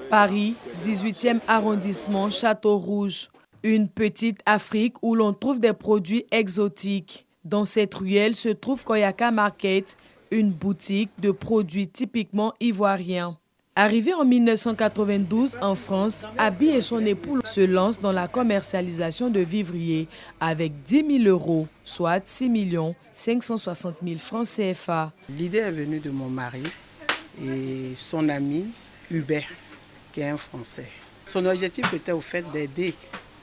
Paris, 18e arrondissement, Château-Rouge. Une petite Afrique où l'on trouve des produits exotiques. Dans cette ruelle se trouve Koyaka Market, une boutique de produits typiquement ivoiriens. Arrivé en 1992 en France, Abi et son époux se lancent dans la commercialisation de vivriers avec 10 000 €, soit 6 560 000 francs CFA. L'idée est venue de mon mari et son ami Hubert, qui est un Français. Son objectif était au fait d'aider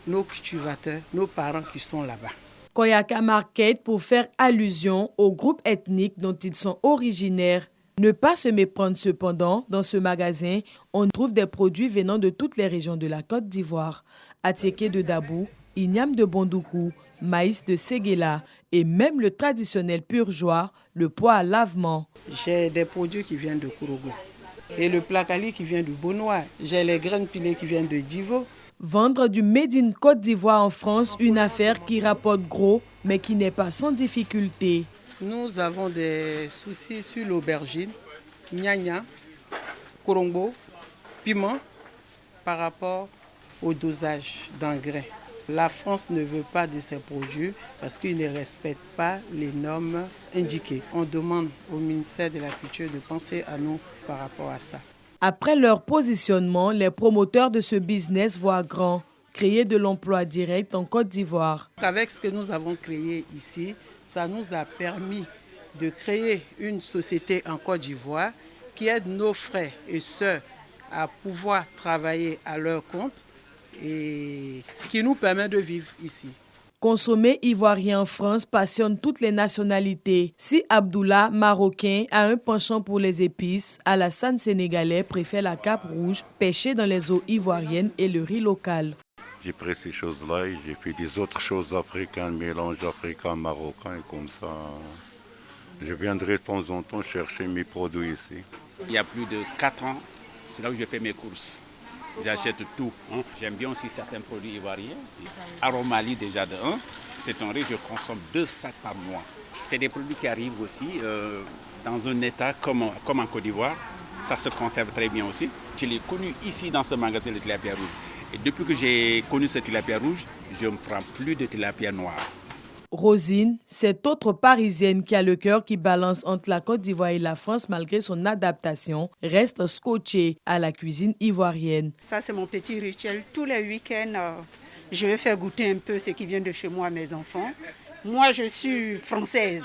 nos cultivateurs, nos parents qui sont là-bas. Koyaka Market pour faire allusion au groupe ethnique dont ils sont originaires. Ne pas se méprendre cependant, dans ce magasin, on trouve des produits venant de toutes les régions de la Côte d'Ivoire. Atiéké de Dabou, igname de Bondoukou, maïs de Séguéla et même le traditionnel pur joie, le pois à lavement. J'ai des produits qui viennent de Kourougou et le placali qui vient du Beaunois. J'ai les graines pilées qui viennent de Divo. Vendre du Made in Côte d'Ivoire en France, une affaire qui rapporte gros, mais qui n'est pas sans difficulté. Nous avons des soucis sur l'aubergine, gnagna, korongo, piment par rapport au dosage d'engrais. La France ne veut pas de ces produits parce qu'ils ne respectent pas les normes indiquées. On demande au ministère de la Culture de penser à nous par rapport à ça. Après leur positionnement, les promoteurs de ce business voient grand, créer de l'emploi direct en Côte d'Ivoire. Avec ce que nous avons créé ici, ça nous a permis de créer une société en Côte d'Ivoire qui aide nos frères et sœurs à pouvoir travailler à leur compte et qui nous permet de vivre ici. Consommer ivoirien en France passionne toutes les nationalités. Si Abdoullah, marocain, a un penchant pour les épices, Alassane, sénégalais, préfère la cape rouge, pêchée dans les eaux ivoiriennes et le riz local. J'ai pris ces choses-là et j'ai fait des autres choses africaines, mélange africain-marocain, comme ça. Je viendrai de temps en temps chercher mes produits ici. Il y a plus de 4 ans, c'est là où je fais mes courses. J'achète tout. J'aime bien aussi certains produits ivoiriens. Aromali déjà de 1. C'est un riz, je consomme 2 sacs par mois. C'est des produits qui arrivent aussi dans un état comme en Côte d'Ivoire. Ça se conserve très bien aussi. Je l'ai connu ici dans ce magasin de tilapia rouge. Et depuis que j'ai connu ce tilapia rouge, je ne prends plus de tilapia noir. Rosine, cette autre Parisienne qui a le cœur qui balance entre la Côte d'Ivoire et la France malgré son adaptation, reste scotchée à la cuisine ivoirienne. Ça, c'est mon petit rituel. Tous les week-ends, je vais faire goûter un peu ce qui vient de chez moi à mes enfants. Moi, je suis française,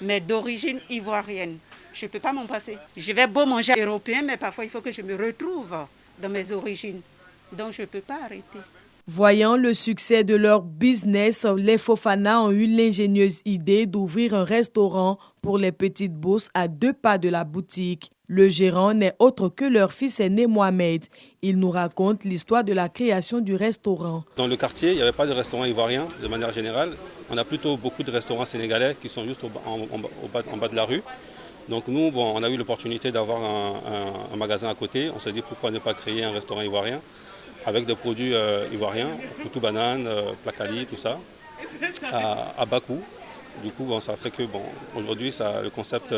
mais d'origine ivoirienne. Je ne peux pas m'en passer. Je vais beau manger européen, mais parfois, il faut que je me retrouve dans mes origines. Donc, je ne peux pas arrêter. Voyant le succès de leur business, les Fofana ont eu l'ingénieuse idée d'ouvrir un restaurant pour les petites bourses à 2 pas de la boutique. Le gérant n'est autre que leur fils aîné Mohamed. Il nous raconte l'histoire de la création du restaurant. Dans le quartier, il n'y avait pas de restaurant ivoirien de manière générale. On a plutôt beaucoup de restaurants sénégalais qui sont juste en bas de la rue. Donc nous, on a eu l'opportunité d'avoir un magasin à côté. On s'est dit pourquoi ne pas créer un restaurant ivoirien avec des produits ivoiriens, foutou banane, placali, tout ça, à bas coût. Du coup, ça fait que aujourd'hui, le concept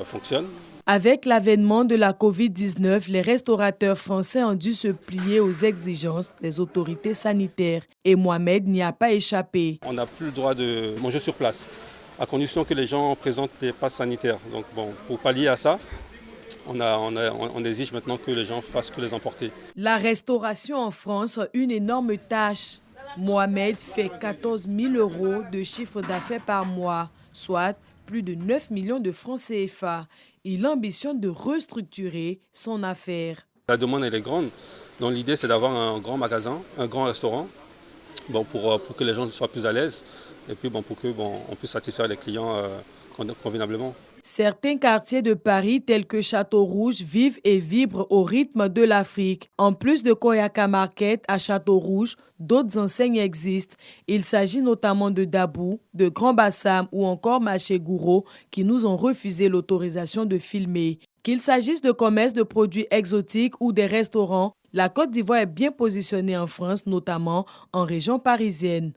fonctionne. Avec l'avènement de la Covid-19, les restaurateurs français ont dû se plier aux exigences des autorités sanitaires. Et Mohamed n'y a pas échappé. On n'a plus le droit de manger sur place, à condition que les gens présentent les passes sanitaires. Donc pour pallier à ça, on exige maintenant que les gens fassent que les emporter. La restauration en France, une énorme tâche. Mohamed fait 14 000 € de chiffre d'affaires par mois, soit plus de 9 millions de francs CFA. Il ambitionne de restructurer son affaire. La demande elle est grande, donc l'idée c'est d'avoir un grand magasin, un grand restaurant, pour que les gens soient plus à l'aise et puis pour que on puisse satisfaire les clients convenablement. Certains quartiers de Paris, tels que Château-Rouge, vivent et vibrent au rythme de l'Afrique. En plus de Koyaka Market à Château-Rouge, d'autres enseignes existent. Il s'agit notamment de Dabou, de Grand Bassam ou encore Marché Gouraud qui nous ont refusé l'autorisation de filmer. Qu'il s'agisse de commerce de produits exotiques ou des restaurants, la Côte d'Ivoire est bien positionnée en France, notamment en région parisienne.